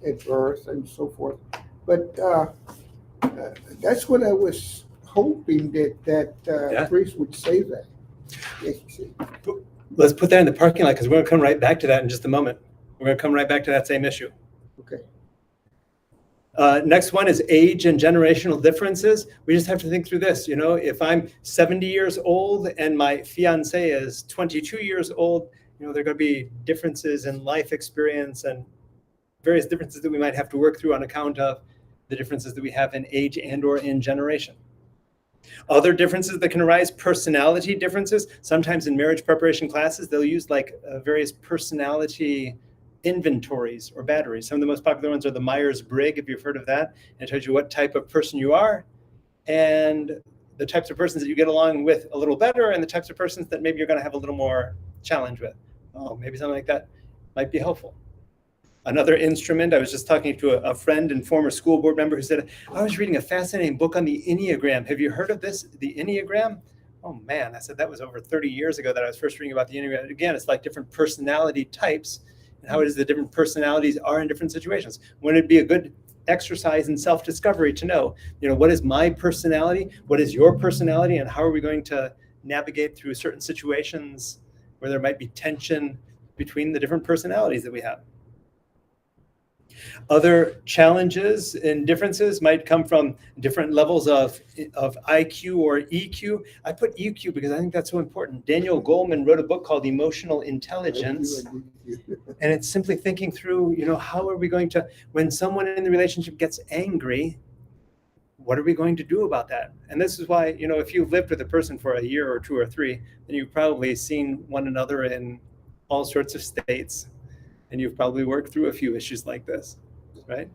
at birth and so forth. But that's what I was hoping that priest would say that. Let's put that in the parking lot because we're going to come right back to that in just a moment. We're going to come right back to that same issue. Okay. Next one is age and generational differences. We just have to think through this. If I'm 70 years old and my fiance is 22 years old, there are going to be differences in life experience and various differences that we might have to work through on account of the differences that we have in age and or in generation. Other differences that can arise, personality differences. Sometimes in marriage preparation classes, they'll use various personality inventories or batteries. Some of the most popular ones are the Myers-Briggs, if you've heard of that. And it tells you what type of person you are and the types of persons that you get along with a little better and the types of persons that maybe you're going to have a little more challenge with. Maybe something like that might be helpful. Another instrument, I was just talking to a friend and former school board member who said, I was reading a fascinating book on the Enneagram. Have you heard of this, the Enneagram? Oh man, I said that was over 30 years ago that I was first reading about the Enneagram. Again, it's like different personality types and how it is that different personalities are in different situations. Wouldn't it be a good exercise in self-discovery to know, what is my personality? What is your personality? And how are we going to navigate through certain situations where there might be tension between the different personalities that we have? Other challenges and differences might come from different levels of IQ or EQ. I put EQ because I think that's so important. Daniel Goleman wrote a book called Emotional Intelligence. And it's simply thinking through, how are we going to, when someone in the relationship gets angry, what are we going to do about that? And this is why, if you've lived with a person for a year or two or three, then you've probably seen one another in all sorts of states. And you've probably worked through a few issues like this, right?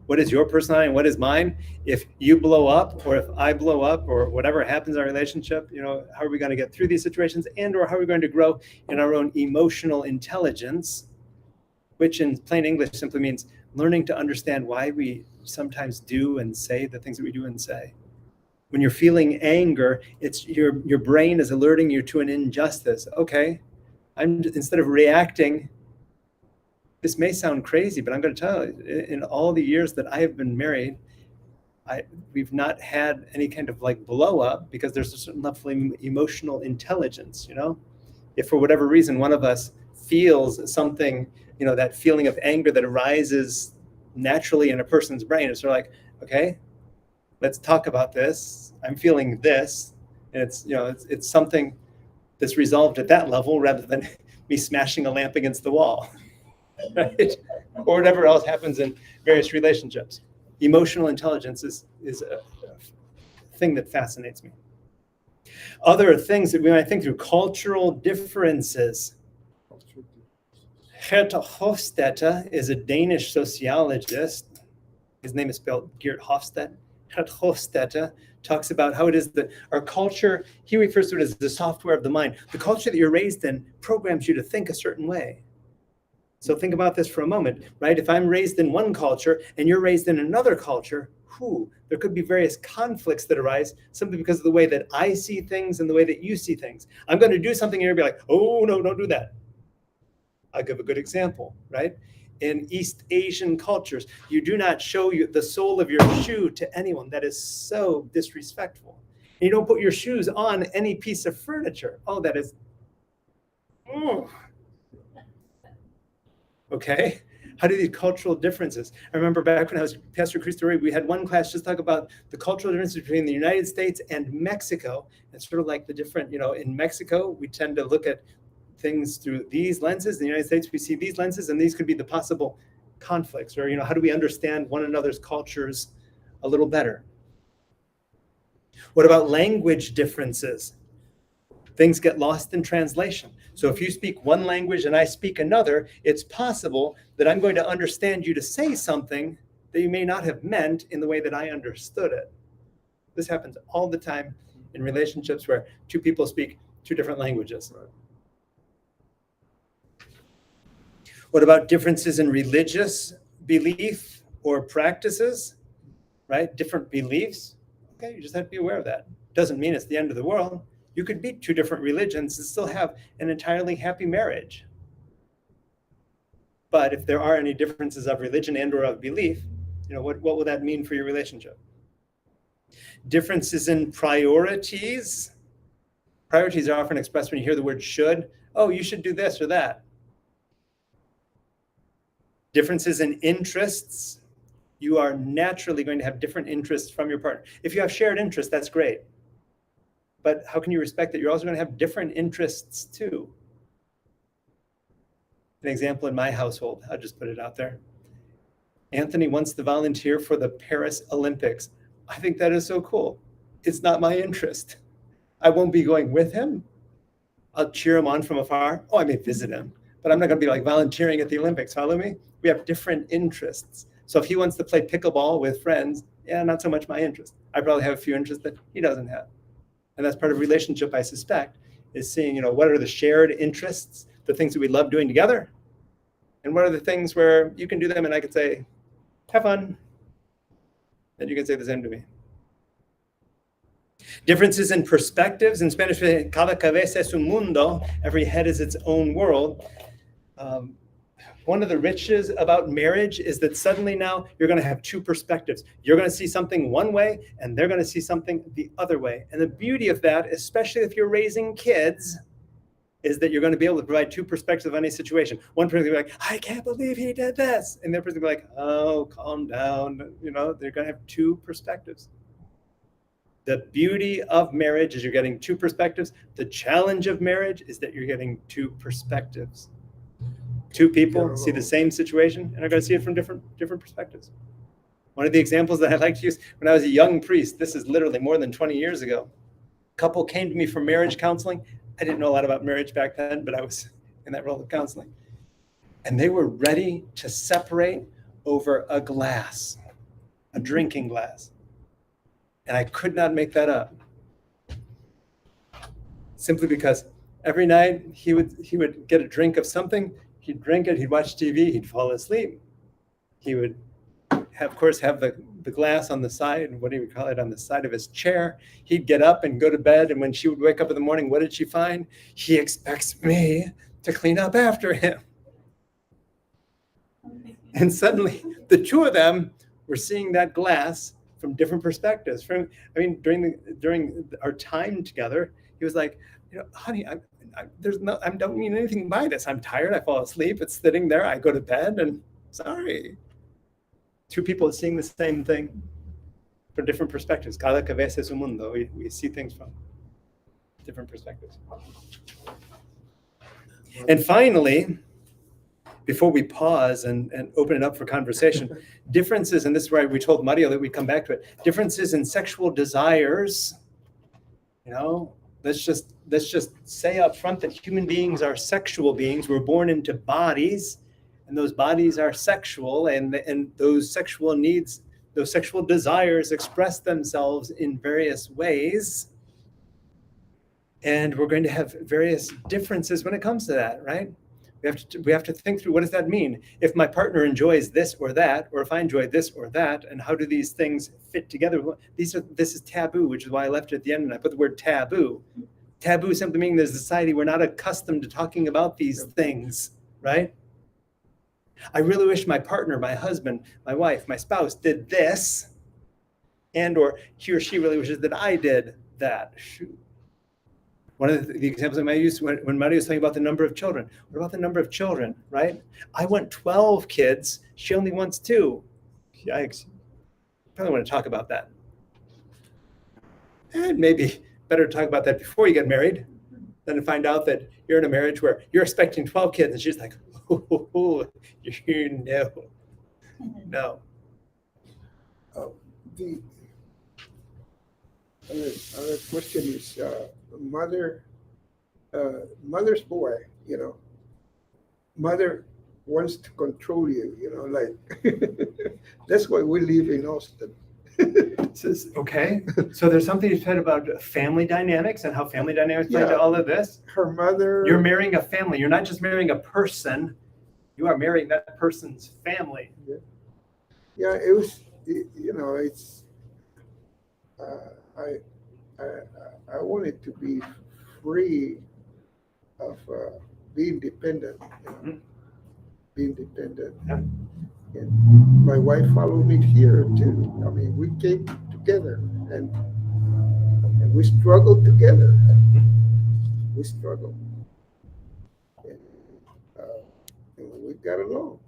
What is your personality and what is mine? If you blow up or if I blow up or whatever happens in our relationship, how are we going to get through these situations and or how are we going to grow in our own emotional intelligence, which in plain English simply means learning to understand why we sometimes do and say the things that we do and say. When you're feeling anger, it's your brain is alerting you to an injustice. Okay, instead of reacting, this may sound crazy, but I'm going to tell you, in all the years that I have been married, we've not had any kind of like blow up because there's a certain level of emotional intelligence, If for whatever reason one of us feels something, that feeling of anger that arises naturally in a person's brain, it's sort of like, okay, let's talk about this. I'm feeling this, and it's something that's resolved at that level rather than me smashing a lamp against the wall, right? Or whatever else happens in various relationships. Emotional intelligence is a thing that fascinates me. Other things that we might think through: cultural differences. Geert Hofstede is a Danish sociologist. His name is spelled Geert Hofstede. Geert Hofstede talks about how it is that our culture, he refers to it as the software of the mind. The culture that you're raised in programs you to think a certain way. So think about this for a moment, right? If I'm raised in one culture and you're raised in another culture, there could be various conflicts that arise simply because of the way that I see things and the way that you see things. I'm going to do something and you're going to be like, oh, no, don't do that. I'll give a good example, right? In East Asian cultures, you do not show the sole of your shoe to anyone. That is so disrespectful. And you don't put your shoes on any piece of furniture. Oh, that is... Okay, how do these cultural differences? I remember back when I was Pastor Cristo Rey, we had one class just talk about the cultural differences between the United States and Mexico. It's sort of like the different, in Mexico, we tend to look at things through these lenses. In the United States, we see these lenses, and these could be the possible conflicts, or, how do we understand one another's cultures a little better? What about language differences? Things get lost in translation. So if you speak one language and I speak another, it's possible that I'm going to understand you to say something that you may not have meant in the way that I understood it. This happens all the time in relationships where two people speak two different languages. Right. What about differences in religious belief or practices, right? Different beliefs. Okay, you just have to be aware of that. Doesn't mean it's the end of the world. You could be two different religions and still have an entirely happy marriage. But if there are any differences of religion and or of belief, what will that mean for your relationship? Differences in priorities. Priorities are often expressed when you hear the word should. Oh, you should do this or that. Differences in interests. You are naturally going to have different interests from your partner. If you have shared interests, that's great. But how can you respect that you're also going to have different interests too? An example in my household, I'll just put it out there. Anthony wants to volunteer for the Paris Olympics. I think that is so cool. It's not my interest. I won't be going with him. I'll cheer him on from afar. Oh, I may visit him, but I'm not going to be like volunteering at the Olympics. Follow me? We have different interests. So if he wants to play pickleball with friends, not so much my interest. I probably have a few interests that he doesn't have. And that's part of relationship, I suspect, is seeing, what are the shared interests, the things that we love doing together, and what are the things where you can do them and I can say, have fun, and you can say the same to me. Differences in perspectives. In Spanish, cada cabeza es un mundo. Every head is its own world. One of the riches about marriage is that suddenly now you're going to have two perspectives. You're going to see something one way, and they're going to see something the other way. And the beauty of that, especially if you're raising kids, is that you're going to be able to provide two perspectives of any situation. One person will be like, I can't believe he did this. And the other person will be like, oh, calm down. They're going to have two perspectives. The beauty of marriage is you're getting two perspectives. The challenge of marriage is that you're getting two perspectives. Two people see the same situation and are going to see it from different perspectives. One of the examples that I like to use, when I was a young priest, this is literally more than 20 years ago, a couple came to me for marriage counseling. I didn't know a lot about marriage back then, but I was in that role of counseling. And they were ready to separate over a glass, a drinking glass. And I could not make that up. Simply because every night he would get a drink of something. He'd drink it, he'd watch TV, he'd fall asleep. He would, of course, have the the glass on the side, and what do you call it, on the side of his chair. He'd get up and go to bed, and when she would wake up in the morning, what did she find? He expects me to clean up after him. And suddenly, the two of them were seeing that glass from different perspectives. During our time together, he was like, honey, I don't mean anything by this. I'm tired. I fall asleep. It's sitting there. I go to bed, and sorry. Two people seeing the same thing from different perspectives. Cada cabeza es un mundo. We see things from different perspectives. And finally, before we pause and open it up for conversation, differences, and this is why we told Mario that we'd come back to it, differences in sexual desires. Let's just say up front that human beings are sexual beings. We're born into bodies, and those bodies are sexual, and those sexual needs, those sexual desires express themselves in various ways. And we're going to have various differences when it comes to that, right? We have to think through, what does that mean? If my partner enjoys this or that, or if I enjoy this or that, and how do these things fit together? This is taboo, which is why I left it at the end and I put the word taboo. Taboo simply meaning there's a society we're not accustomed to talking about these things, right? I really wish my partner, my husband, my wife, my spouse did this, and or he or she really wishes that I did that. Shoot. One of the examples I might use when Mario was talking about the number of children. What about the number of children, right? I want 12 kids. She only wants 2. Yikes. Probably want to talk about that. And maybe better to talk about that before you get married than to find out that you're in a marriage where you're expecting 12 kids and she's like, oh, no. The other question is mother's boy, mother wants to control you, like that's why we live in Austin. Okay, so there's something you said about family dynamics and how family dynamics play into all of this. Her mother. You're marrying a family. You're not just marrying a person. You are marrying that person's family. Yeah, it was. It's. I wanted to be free of being dependent. Being dependent. Yeah. And my wife followed me here too. I mean, we came together and we struggled together. We struggled. And we got along.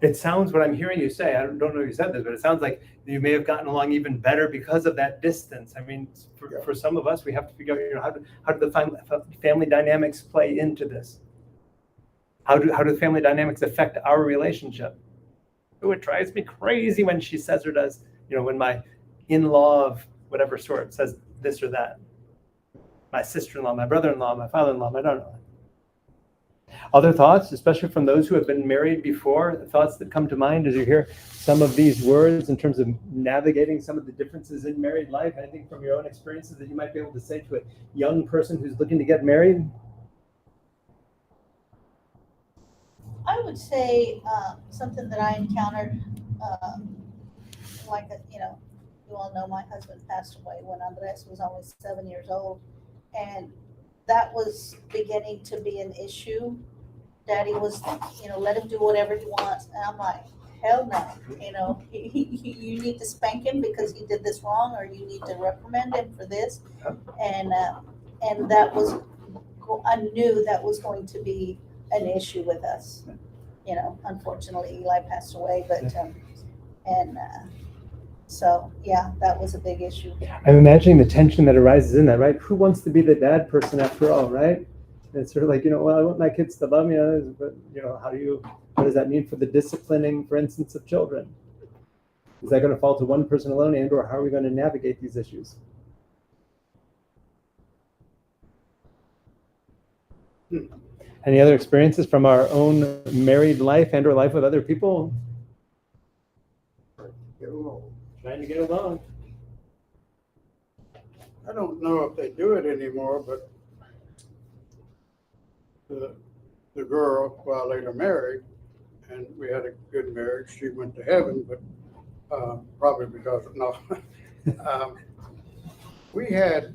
It sounds, what I'm hearing you say, I don't know if you said this, but it sounds like you may have gotten along even better because of that distance. I mean, for some of us, we have to figure out, how do the family dynamics play into this? How do family dynamics affect our relationship? Oh, it drives me crazy when she says or does, when my in-law of whatever sort says this or that. My sister-in-law, my brother-in-law, my father-in-law, my daughter-in-law. Other thoughts, especially from those who have been married before, thoughts that come to mind as you hear some of these words in terms of navigating some of the differences in married life? Anything from your own experiences that you might be able to say to a young person who's looking to get married? I would say something that I encountered, you all know my husband passed away when Andres was only 7 years old. And that was beginning to be an issue. Daddy was, let him do whatever he wants. And I'm like, hell no. You need to spank him because he did this wrong, or you need to reprimand him for this. And that was, I knew that was going to be an issue with us. Unfortunately, Eli passed away, but, so, yeah, that was a big issue. I'm imagining the tension that arises in that, right? Who wants to be the dad person after all, right? And it's sort of like, well, I want my kids to love me, but, what does that mean for the disciplining, for instance, of children? Is that going to fall to one person alone, and or how are we going to navigate these issues? Any other experiences from our own married life and or life with other people? Get along. Trying to get along. I don't know if they do it anymore, but the girl, well, later married, and we had a good marriage. She went to heaven, but Probably because, no. We had,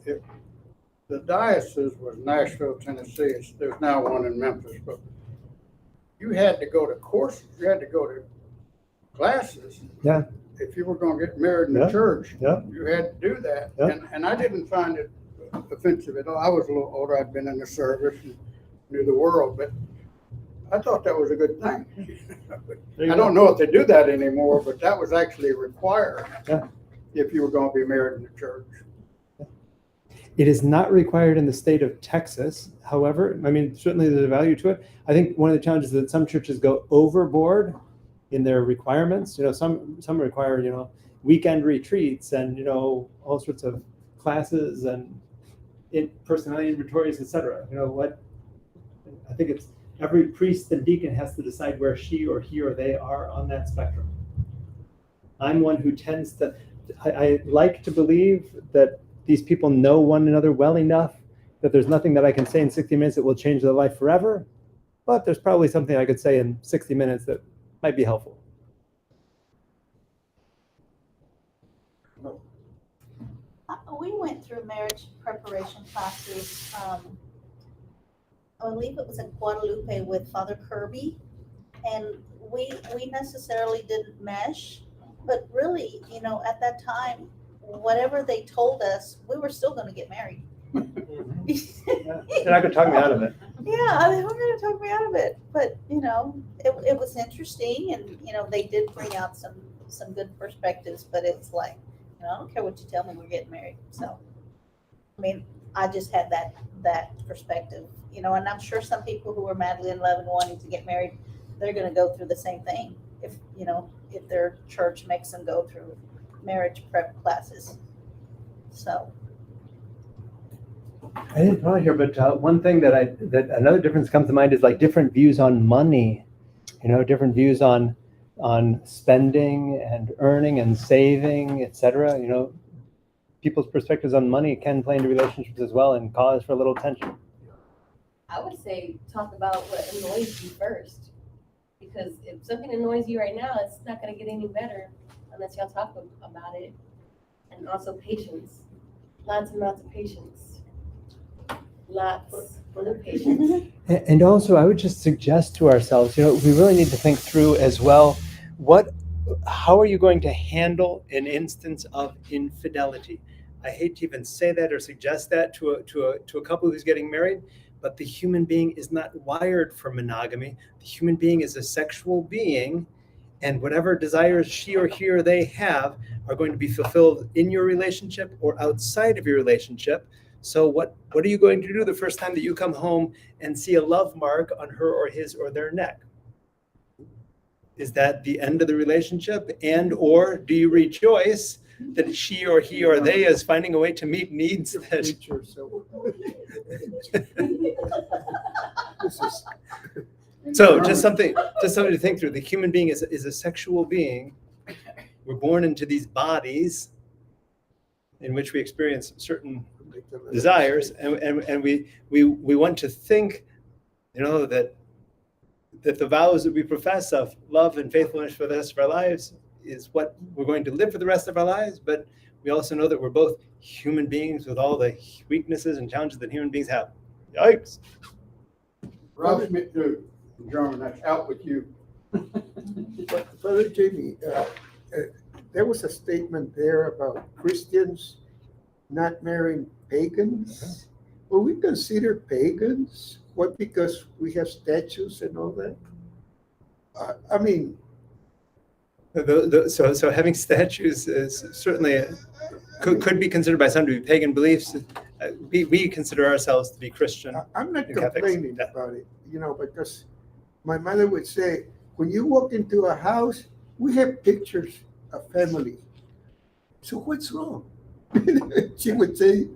it, the diocese was Nashville, Tennessee. There's now one in Memphis, but you had to go to courses, you had to go to classes. Yeah. If you were gonna get married in the Yeah. church, Yeah. you had to do that. Yeah. And I didn't find it offensive at all. I was a little older, I'd been in the service and knew the world, but I thought that was a good thing. There you I go. don't know if they do that anymore, but that was actually required. Yeah. If you were gonna be married in the church. It is not required in the state of Texas. However, I mean, certainly there's a value to it. I think one of the challenges is that some churches go overboard in their requirements. Some require, weekend retreats and, all sorts of classes and personality inventories, etc. I think it's every priest and deacon has to decide where she or he or they are on that spectrum. I'm one who tends to, I like to believe that these people know one another well enough that there's nothing that I can say in 60 minutes that will change their life forever, but there's probably something I could say in 60 minutes that might be helpful. We went through marriage preparation classes. I believe it was in Guadalupe with Father Kirby, and we necessarily didn't mesh, but really, at that time, whatever they told us, we were still going to get married. They're not going to talk me out of it. Yeah, they were going to talk me out of it, but it was interesting, and they did bring out some good perspectives, but it's like, I don't care what you tell me, we're getting married. So, I mean, I just had that perspective, and I'm sure some people who are madly in love and wanting to get married, they're going to go through the same thing if their church makes them go through marriage prep classes. So. I didn't probably hear, but one thing that another difference comes to mind is like different views on money, different views on spending and earning and saving, etc. People's perspectives on money can play into relationships as well and cause for a little tension. I would say talk about what annoys you first, because if something annoys you right now, it's not going to get any better unless y'all talk about it. And also patience, lots and lots of patience, lots of patience. And also, I would just suggest to ourselves, we really need to think through as well, how are you going to handle an instance of infidelity? I hate to even say that or suggest that to a couple who's getting married, but the human being is not wired for monogamy. The human being is a sexual being, and whatever desires she or he or they have are going to be fulfilled in your relationship or outside of your relationship. So what are you going to do the first time that you come home and see a love mark on her or his or their neck? Is that the end of the relationship? And or do you rejoice that she or he or they is finding a way to meet needs that Future, so. This is- So just something to think through. The human being is a sexual being. We're born into these bodies in which we experience certain desires, and we want to think, that the vows that we profess of love and faithfulness for the rest of our lives is what we're going to live for the rest of our lives. But we also know that we're both human beings with all the weaknesses and challenges that human beings have. Yikes. Ralph Smith, dude, in German, that's out with you. But Father Jamie, there was a statement there about Christians not marrying pagans. Will we consider pagans? What, because we have statues and all that? I mean, So having statues is certainly could be considered by some to be pagan beliefs. We consider ourselves to be Christian. I'm not and Catholics. complaining about it, because my mother would say, when you walk into a house, we have pictures of family. So what's wrong? She would say,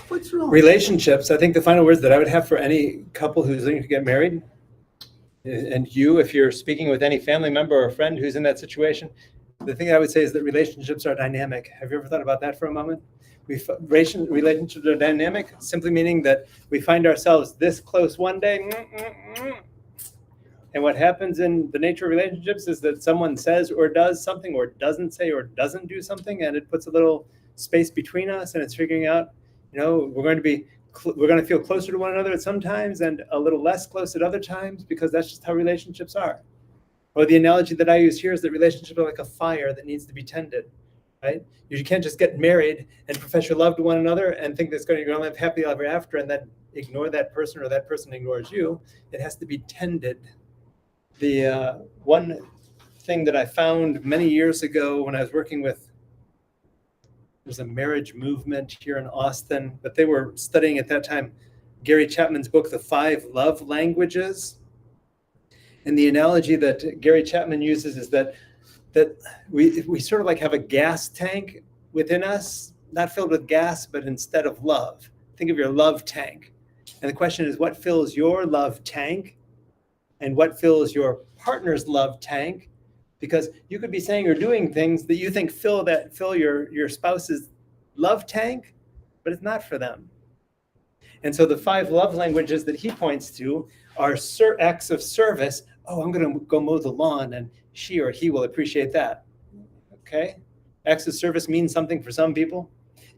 what's wrong? Relationships. I think the final words that I would have for any couple who's looking to get married, and you, if you're speaking with any family member or friend who's in that situation, the thing I would say is that relationships are dynamic. Have you ever thought about that for a moment? Relationships are dynamic, simply meaning that we find ourselves this close one day, And what happens in the nature of relationships is that someone says or does something, or doesn't say or doesn't do something, and it puts a little space between us, and it's figuring out, we're going to feel closer to one another at some times and a little less close at other times, because that's just how relationships are. Or the analogy that I use here is that relationships are like a fire that needs to be tended, right? You can't just get married and profess your love to one another and think you're going to live happily ever after and then ignore that person or that person ignores you. It has to be tended. The one thing that I found many years ago when I was working with, there's a marriage movement here in Austin, but they were studying at that time Gary Chapman's book, The 5 Love Languages. And the analogy that Gary Chapman uses is that we sort of like have a gas tank within us, not filled with gas, but instead of love. Think of your love tank. And the question is, what fills your love tank? And what fills your partner's love tank? Because you could be saying or doing things that you think fill your spouse's love tank, but it's not for them. And so the 5 love languages that he points to are acts of service. Oh, I'm going to go mow the lawn, and she or he will appreciate that. Okay? Acts of service means something for some people.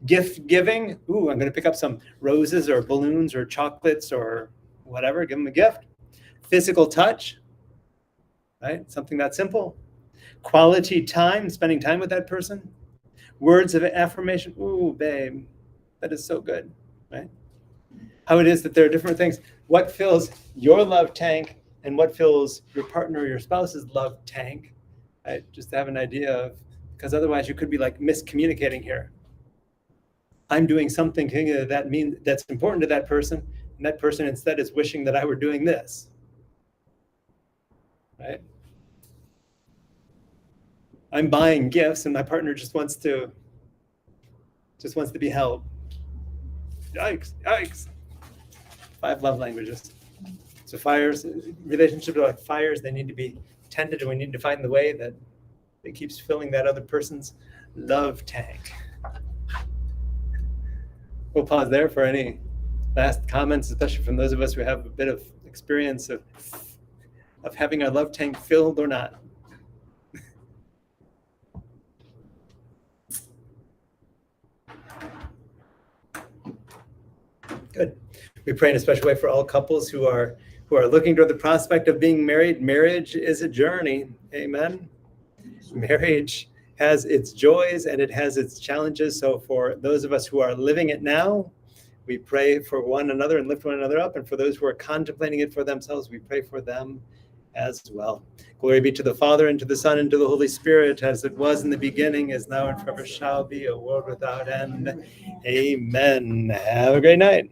Gift giving. Ooh, I'm going to pick up some roses or balloons or chocolates or whatever. Give them a gift. Physical touch. Right? Something that simple. Quality time, spending time with that person. Words of affirmation. Ooh, babe, that is so good. Right? How it is that there are different things. What fills your love tank and what fills your partner or your spouse's love tank, right? Just to have an idea of, because otherwise you could be like miscommunicating here. I'm doing something that's important to that person, and that person instead is wishing that I were doing this, right? I'm buying gifts and my partner just wants to be held. Yikes. 5 love languages. So relationships are like fires. They need to be tended, and we need to find the way that it keeps filling that other person's love tank. We'll pause there for any last comments, especially from those of us who have a bit of experience of having our love tank filled or not. Good. We pray in a special way for all couples who are looking toward the prospect of being married. Marriage is a journey. Amen. Marriage has its joys and it has its challenges. So for those of us who are living it now, we pray for one another and lift one another up. And for those who are contemplating it for themselves, we pray for them as well. Glory be to the Father, and to the Son, and to the Holy Spirit, as it was in the beginning, is now, and forever shall be, a world without end. Amen. Have a great night.